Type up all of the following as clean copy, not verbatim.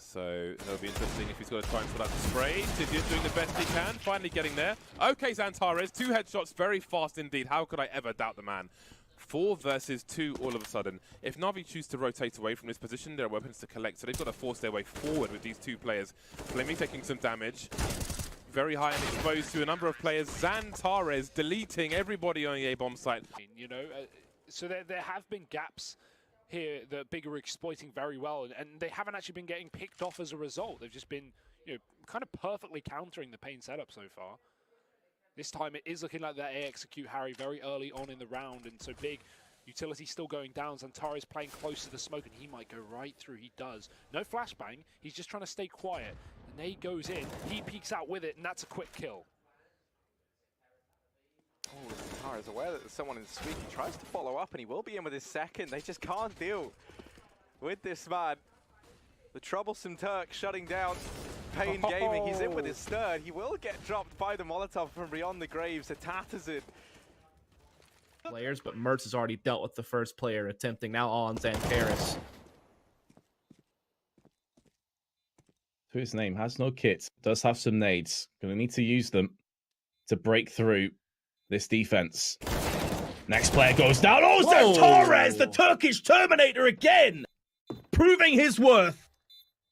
So it'll be interesting if he's going to try and sort out the spray. Tizian doing the best he can, finally getting there. Okay, Xantares, 2 headshots very fast indeed. How could I ever doubt the man? 4 versus 2 all of a sudden. If Na'Vi choose to rotate away from this position, there are weapons to collect, so they've got to force their way forward with these 2 players. Flamey taking some damage. Very high and exposed to a number of players. Xantares deleting everybody on the A-bomb site. You know, so there have been gaps here that Big are exploiting very well, and they haven't actually been getting picked off as a result. They've just been, you know, kind of perfectly countering the Pain setup so far. This time it is looking like they execute Harry very early on in the round, and so Big utility still going down. Xantares playing close to the smoke, and he might go right through. He does. No flashbang. He's just trying to stay quiet. And Nade goes in. He peeks out with it, and that's a quick kill. Oh, Xantares aware that there's someone in the suite. He tries to follow up, and he will be in with his second. They just can't deal with this man. The troublesome Turk shutting down Pain Gaming. He's in with his third. He will get dropped by the Molotov from beyond the graves. It tatters it. Players, but Mertz has already dealt with the first player, attempting now on Xantares. To his name, has no kit, does have some nades. Gonna need to use them to break through this defense. Next player goes down. Oh, Xantares, the Turkish Terminator again! Proving his worth.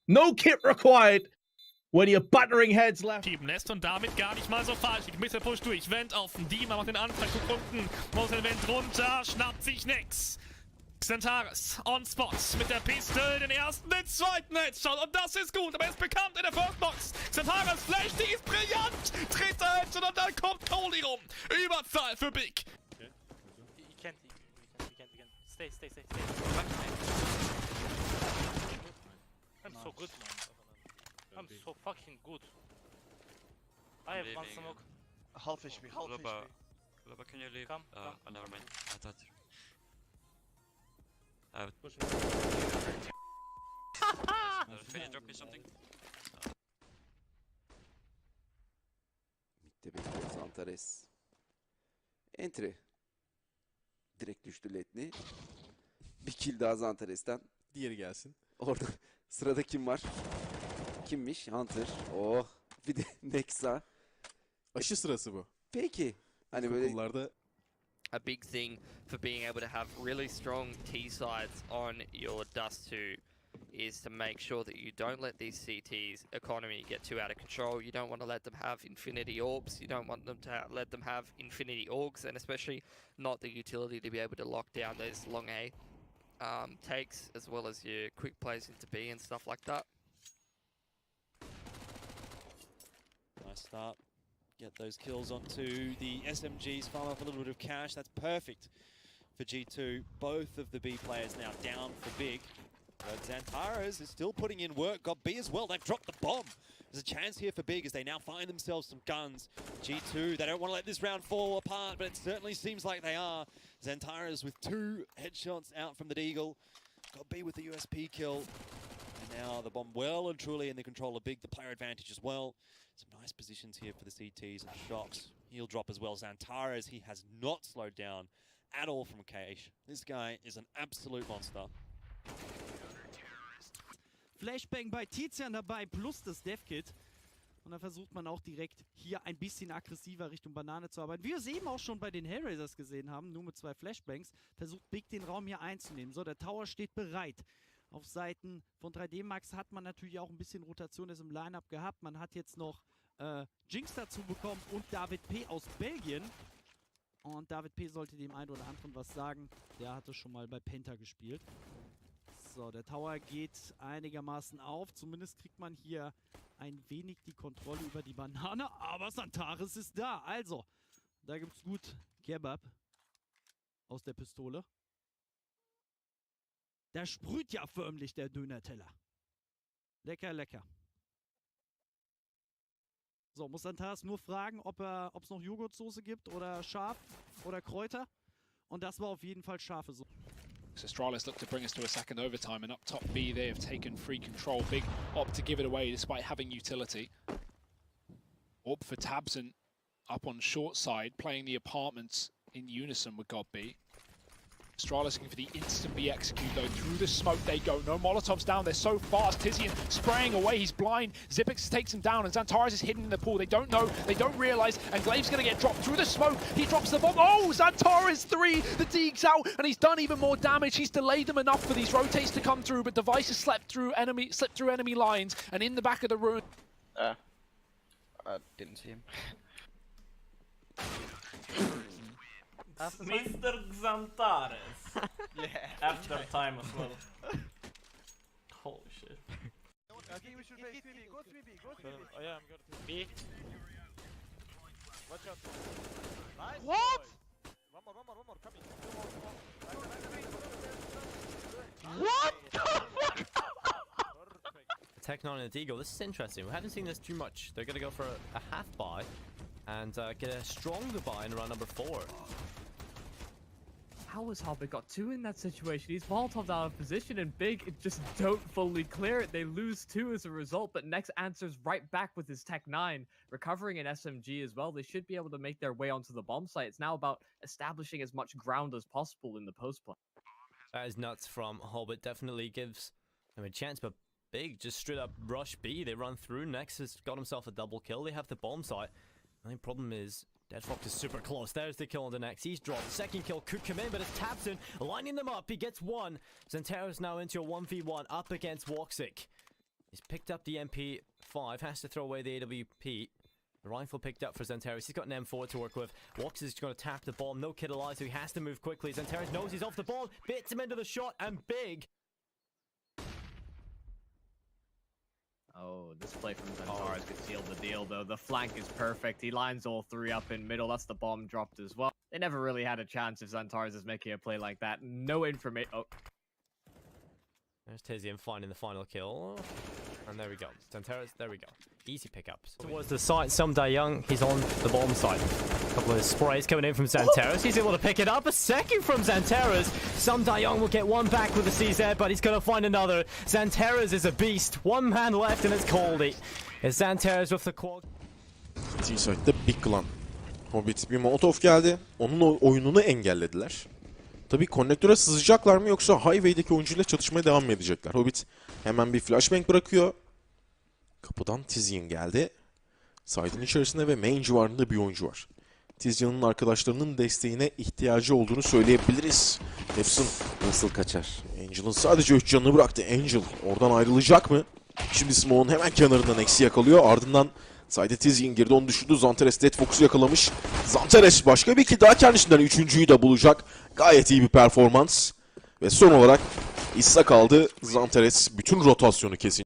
No kit required when you're battering heads left. Schieben lässt und damit gar nicht mal so falsch. Die Mitte push durch. Vent auf den Dima, macht den Anfang zu unten. Muss den Vent runter, schnappt sich nix. Xantares on spot mit der Pistole, den ersten, den zweiten Headshot. Und das ist gut, aber er ist bekannt in der First Box. Xantares Flash, die ist brillant. Dritter Headshot und dann kommt Cody rum. Überzahl für Big. Okay. You can't. Stay. I'm so good, man. I'm so fucking good. I have one smoke. Half HP. Loba, can you leave? Come. Oh, never mind. I thought. Can you drop me something? Mid'de bekliyor Xantares. Entry. Direkt düştü Letni. Bir kill daha Xantares'ten. Diğeri gelsin. Orada sırada kim var? Kimmiş? Hunter. Oh. Bir de Nexa. Aşı sırası bu. Peki. Hani böyle okullarda a big thing for being able to have really strong T-sides on your Dust 2 is to make sure that you don't let these CT's economy get too out of control. You don't want to let them have infinity orbs. You don't want them to let them have infinity orgs, and especially not the utility to be able to lock down those long A takes, as well as your quick plays into B and stuff like that. Nice start. Get those kills onto the SMGs, farm up a little bit of cash. That's perfect for G2. Both of the B players now down for Big. But Xantares is still putting in work. Got B as well. They've dropped the bomb. There's a chance here for Big as they now find themselves some guns. G2, they don't want to let this round fall apart, but it certainly seems like they are. Xantares with 2 headshots out from the Deagle. Got B with the USP kill. And now the bomb well and truly in the control of Big. The player advantage as well. Some nice positions here for the CTs and Shocks. He'll drop as well. Xantares, he has not slowed down at all from Cage. This guy is an absolute monster. Flashbang bei Tizian dabei, plus das Dev-Kit. Und dann versucht man auch direkt hier ein bisschen aggressiver Richtung Banane zu arbeiten. Wie wir es eben auch schon bei den Hellraisers gesehen haben, nur mit 2 Flashbangs, versucht Big den Raum hier einzunehmen. So, der Tower steht bereit. Auf Seiten von 3D Max hat man natürlich auch ein bisschen Rotation im Lineup gehabt. Man hat jetzt noch Jinx dazu bekommen und David P. aus Belgien. Und David P. sollte dem einen oder anderen was sagen. Der hatte schon mal bei Penta gespielt. So, der Tower geht einigermaßen auf. Zumindest kriegt man hier ein wenig die Kontrolle über die Banane. Aber Xantares ist da. Also, da gibt es gut Kebab aus der Pistole. Da sprüht ja förmlich der Döner-Teller. Lecker, lecker. So, muss Xantares nur fragen, ob es noch Joghurtsoße gibt oder scharf oder Kräuter. Und das war auf jeden Fall scharfe Soße. So Astralis look to bring us to a second overtime, and up top B they have taken free control. Big opt to give it away despite having utility. Orb for Tabson up on short side, playing the apartments in unison with God B. Astralis looking for the instant B execute though. Through the smoke they go. No Molotovs down. They're so fast. Tizian spraying away. He's blind. Xipix takes him down and Xantares is hidden in the pool. They don't know. They don't realize. And ghli's going to get dropped through the smoke. He drops the bomb. Oh, Xantares 3. The Deeg's out and he's done even more damage. He's delayed them enough for these rotates to come through, but Device has slipped through enemy lines and in the back of the ruin. I didn't see him. Mr. Xantares. Yeah. After time as well. Holy shit. I think we should play 3B. Go 3B. Go 3B. Oh yeah, I'm going to B. Watch out. Nice. What? One more. Coming. What? Tech9 and Deagle, this is interesting. We haven't seen this too much. They're going to go for a half buy and get a stronger buy in round number 4. How has Hobbit got 2 in that situation? He's Molotov's out of position and Big just don't fully clear it. They lose 2 as a result, but Nex answers right back with his Tech 9, recovering an SMG as well. They should be able to make their way onto the bomb site. It's now about establishing as much ground as possible in the post play. That is nuts from Hobbit. Definitely gives him a chance, but Big just straight up rush B. They run through. Nex has got himself a double kill. They have the bomb site. The only problem is Deadfox is super close. There's the kill on the Nex. He's dropped. Second kill could come in, but it's Tapson lining them up. He gets 1. Xantares now into a 1v1 up against Woxic. He's picked up the MP5. Has to throw away the AWP. The rifle picked up for Xantares. He's got an M4 to work with. Woxic is going to tap the bomb. No kid alive, so he has to move quickly. Xantares knows he's off the bomb. Bits him into the shot, and Big. Oh, this play from Xantares could seal the deal, though. The flank is perfect. He lines all 3 up in middle. That's the bomb dropped as well. They never really had a chance if Xantares is making a play like that. No information. Oh. There's Tizian finding the final kill. And there we go. Xantares, there we go. Easy pickups. Towards the site, Some Young, he's on the bomb site. A couple of sprays coming in from Xantares. He's able to pick it up. A second from Xantares. Some Young will get 1 back with the CZ, but he's going to find another. Xantares is a beast. 1 man left, and it's Caldy. It's Xantares with the quad. T-Site'de Big Clan. Hobbit bir Molotov geldi. Onun oyununu engellediler. Tabii konnektöre sızacaklar mı yoksa Highway'deki oyuncuyla çatışmaya devam mı edecekler? Hobbit hemen bir flashbang bırakıyor. Kapıdan Tizian geldi. Side'ın içerisinde ve main civarında bir oyuncu var. Tizian'ın arkadaşlarının desteğine ihtiyacı olduğunu söyleyebiliriz. Nefsin nasıl kaçar? Angel'ın sadece 3 canını bıraktı. Angel oradan ayrılacak mı? Şimdi Smoke'un hemen kenarından eksi yakalıyor. Ardından Side'e Tizian girdi, onu düşürdü. Xantares Deadfox'u yakalamış. Xantares başka bir iki daha kendisinden 3.'yü de bulacak. Gayet iyi bir performans. Ve son olarak İssa kaldı. Xantares bütün rotasyonu kesin.